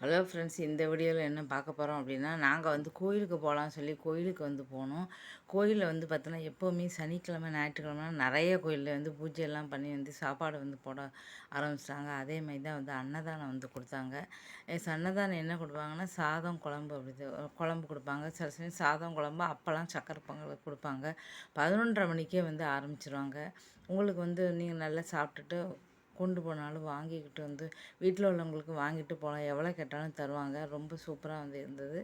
Hello friends, இந்த வீடியோவில் என்ன பார்க்க போகிறோம் அப்படின்னா, நாங்கள் வந்து கோயிலுக்கு போகலான்னு சொல்லி கோயிலுக்கு வந்து போனோம். கோயிலில் வந்து பார்த்தோன்னா, எப்போவுமே சனிக்கிழமை, ஞாயிற்றுக்கிழமை நிறைய கோயிலில் வந்து பூஜையெல்லாம் பண்ணி வந்து சாப்பாடு வந்து போட ஆரம்பிச்சிட்டாங்க. அதே மாதிரி தான் வந்து அன்னதானம் வந்து கொடுத்தாங்க. அன்னதானம் என்ன கொடுப்பாங்கன்னா, சாதம் குழம்பு குழம்பு கொடுப்பாங்க. சில சமயம் சாதம் குழம்பு, அப்பளம், சக்கரை பொங்கல் கொடுப்பாங்க. 11:30 மணிக்கே வந்து ஆரம்பிச்சிருவாங்க. உங்களுக்கு வந்து நீங்கள் நல்லா சாப்பிட்டுட்டு கொண்டு போனாலும் வாங்கிக்கிட்டு வந்து வீட்டில் உள்ளவங்களுக்கு வாங்கிட்டு போகலாம். எவ்வளோ கேட்டாலும் தருவாங்க. ரொம்ப சூப்பராக வந்து இருந்தது.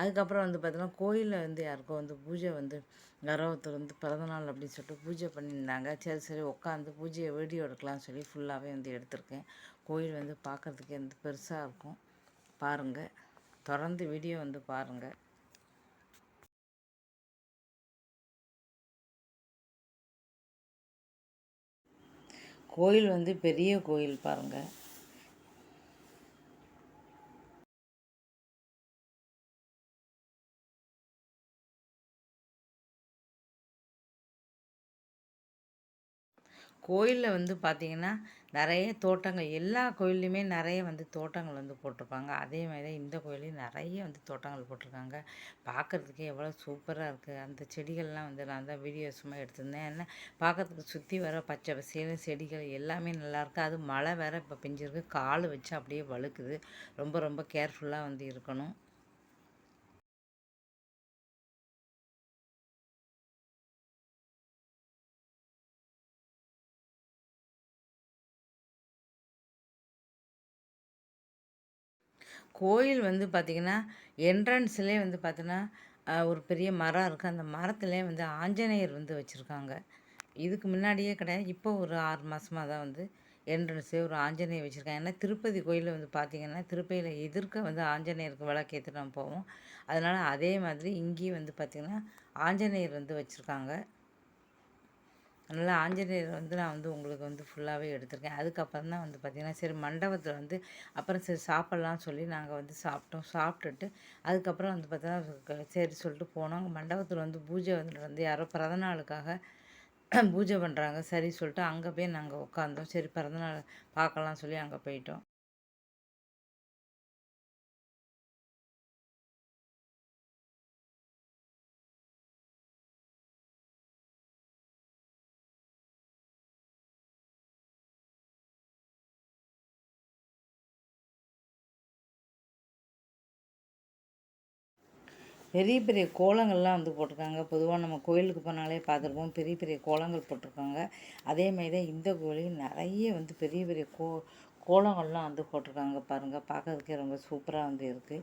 அதுக்கப்புறம் வந்து பார்த்தீங்கன்னா, கோயிலில் வந்து யாருக்கோ வந்து பூஜை வந்து யாரோ ஒருத்தர் வந்து பிறந்தநாள் அப்படின்னு சொல்லிட்டு பூஜை பண்ணியிருந்தாங்க. சரி சரி உட்காந்து பூஜையை வீடியோ எடுக்கலாம்னு சொல்லி ஃபுல்லாகவே வந்து எடுத்திருக்கேன். கோயில் வந்து பார்க்குறதுக்கே வந்து பெருசாக இருக்கும். பாருங்கள், தொடர்ந்து வீடியோ வந்து பாருங்கள். கோயில் வந்து பெரிய கோயில் பாருங்கள். கோயிலில் வந்து பார்த்திங்கன்னா, நிறைய தோட்டங்கள், எல்லா கோயில்லையுமே நிறைய வந்து தோட்டங்கள் வந்து போட்டிருப்பாங்க. அதே மாதிரி தான் இந்த கோயிலையும் நிறைய வந்து தோட்டங்கள் போட்டிருக்காங்க. பார்க்குறதுக்கே எவ்வளோ சூப்பராக இருக்குது. அந்த செடிகள்லாம் வந்து நான் தான் வீடியோ சும்மா எடுத்திருந்தேன். ஏன்னா பார்க்கறதுக்கு சுற்றி வர பச்சை பசேல்னு செடிகள் எல்லாமே நல்லாயிருக்கு. அதுவும் மழை வேறு இப்போ பெஞ்சிருக்கு. கால் வச்சு அப்படியே வழுக்குது. ரொம்ப ரொம்ப கேர்ஃபுல்லாக வந்து இருக்கணும். கோயில் வந்து பார்த்திங்கன்னா, என்ட்ரன்ஸ்லேயே வந்து பார்த்தோன்னா, ஒரு பெரிய மரம் இருக்குது. அந்த மரத்துலேயே வந்து ஆஞ்சநேயர் வந்து வச்சுருக்காங்க. இதுக்கு முன்னாடியே கிடையாது. இப்போ ஒரு 6 மாதமா தான் வந்து என்ட்ரன்ஸே ஒரு ஆஞ்சநேயர் வச்சுருக்காங்க. ஏன்னா திருப்பதி கோயிலில் வந்து பார்த்திங்கன்னா, திருப்பதியில் எதிர்க்க வந்து ஆஞ்சநேயருக்கு விளக்கேத்தி நம்ம போவோம். அதனால் அதே மாதிரி இங்கேயும் வந்து பார்த்திங்கன்னா, ஆஞ்சநேயர் வந்து வச்சுருக்காங்க. அதனால் ஆஞ்சநேயர் வந்து நான் வந்து உங்களுக்கு வந்து ஃபுல்லாகவே எடுத்திருக்கேன். அதுக்கப்புறம் தான் வந்து பார்த்திங்கன்னா, சரி மண்டபத்தில் வந்து அப்புறம் சரி சாப்பிட்லான்னு சொல்லி நாங்கள் வந்து சாப்பிட்டோம். சாப்பிட்டுட்டு அதுக்கப்புறம் வந்து பார்த்தோன்னா, சரி சொல்லிட்டு போனோம். அங்கே மண்டபத்தில் வந்து பூஜை வந்து யாரோ பிறந்தநாளுக்காக பூஜை பண்ணுறாங்க. சரி சொல்லிட்டு அங்கே போய் நாங்கள் உட்காந்தோம். சரி பிறந்தநாள் பார்க்கலாம்னு சொல்லி அங்கே போயிட்டோம். பெரிய பெரிய கோலங்கள்லாம் வந்து போட்டிருக்காங்க. பொதுவாக நம்ம கோயிலுக்கு போனாலே பார்த்துருப்போம். பெரிய பெரிய கோலங்கள் போட்டிருக்காங்க. அதேமாதிரி தான் இந்த கோயிலையும் நிறைய வந்து பெரிய பெரிய கோலங்கள்லாம் வந்து போட்டிருக்காங்க பாருங்கள். பார்க்கறதுக்கே ரொம்ப சூப்பராக வந்து இருக்குது.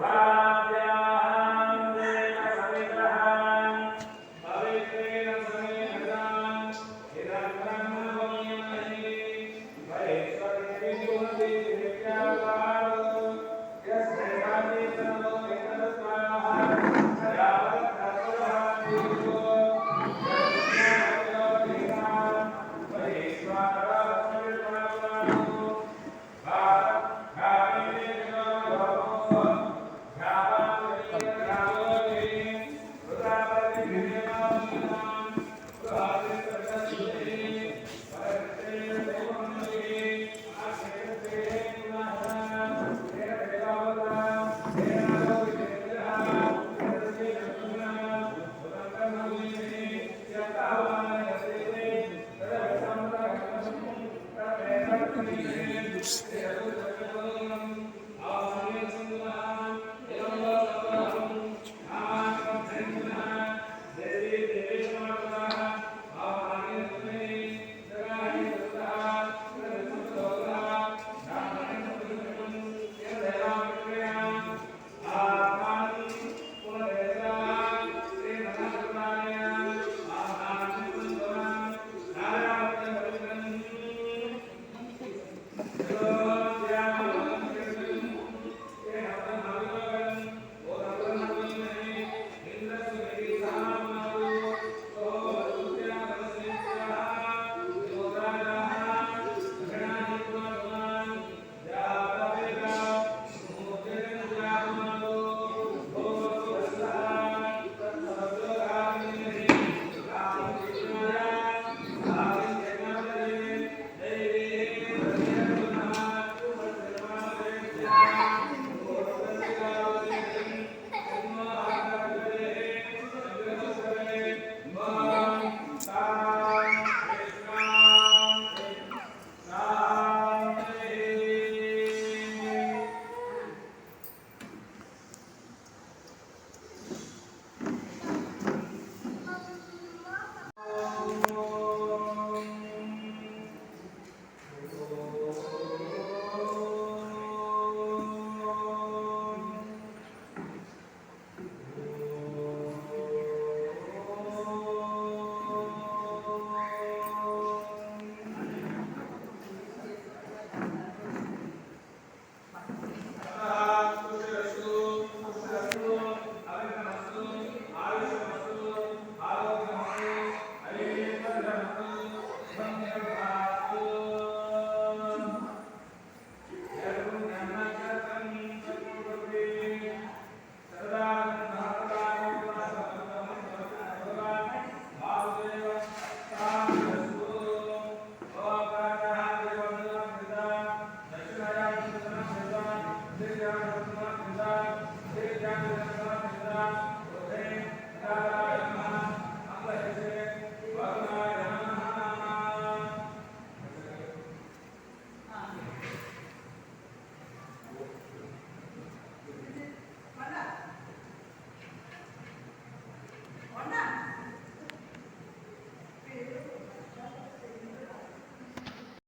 Thank you.